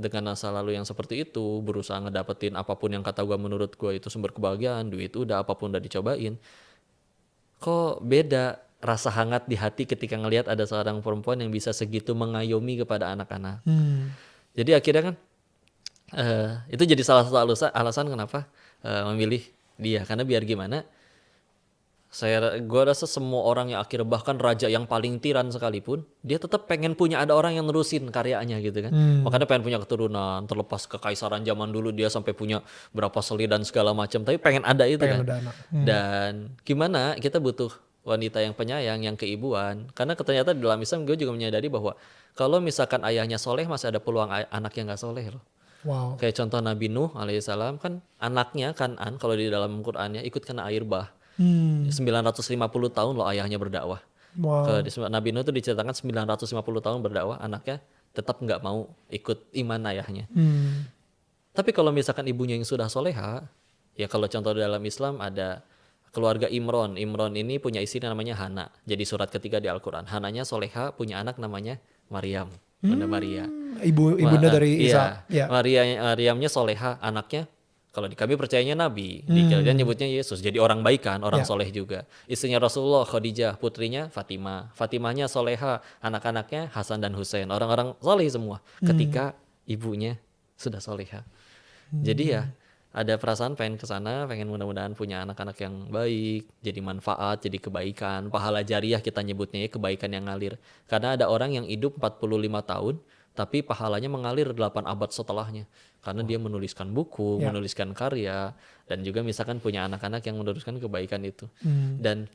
dengan masa lalu yang seperti itu, berusaha ngedapetin apapun yang kata gue menurut gue itu sumber kebahagiaan, duit udah, apapun udah dicobain, kok beda rasa hangat di hati ketika ngelihat ada seorang perempuan yang bisa segitu mengayomi kepada anak-anak. Jadi akhirnya kan itu jadi salah satu alasan kenapa memilih dia, karena biar gimana gue rasa semua orang yang akhirnya bahkan raja yang paling tiran sekalipun dia tetap pengen punya ada orang yang nerusin karyanya gitu kan. Makanya pengen punya keturunan, terlepas kekaisaran zaman dulu dia sampai punya berapa seli dan segala macam, tapi pengen ada itu Pengen kan. ada anak. Dan gimana kita butuh wanita yang penyayang, yang keibuan, karena ternyata di dalam Islam gue juga menyadari bahwa kalau misalkan ayahnya soleh masih ada peluang anak yang gak soleh loh. Wow. Kayak contoh Nabi Nuh alaihissalam kan anaknya Kan'an kalau di dalam Qur'annya ikut kena air bah. 950 tahun loh ayahnya berdakwah. Wow. Nabi Nuh itu diceritakan 950 tahun berdakwah, anaknya tetap nggak mau ikut iman ayahnya. Tapi kalau misalkan ibunya yang sudah soleha, ya kalau contoh dalam Islam ada keluarga Imron. Imron ini punya istri namanya Hana. Jadi surat ketiga di Al-Quran. Hananya soleha, punya anak namanya Maryam. Bunda Maria. Ibunda dari Isa. Iya. Maryamnya soleha, anaknya kalau di kami percayanya Nabi, di kalian nyebutnya Yesus. Jadi orang baik kan, orang soleh juga. Istrinya Rasulullah Khadijah, putrinya Fatimah. Fatimahnya soleha, anak-anaknya Hasan dan Husain. Orang-orang soleh semua. Ketika ibunya sudah soleha. Jadi ya ada perasaan pengen kesana, pengen mudah-mudahan punya anak-anak yang baik, jadi manfaat, jadi kebaikan. Pahala jariah kita nyebutnya ya, kebaikan yang ngalir. Karena ada orang yang hidup 45 tahun, tapi pahalanya mengalir 8 abad setelahnya. Karena dia menuliskan buku, menuliskan karya, dan juga misalkan punya anak-anak yang meneruskan kebaikan itu. Dan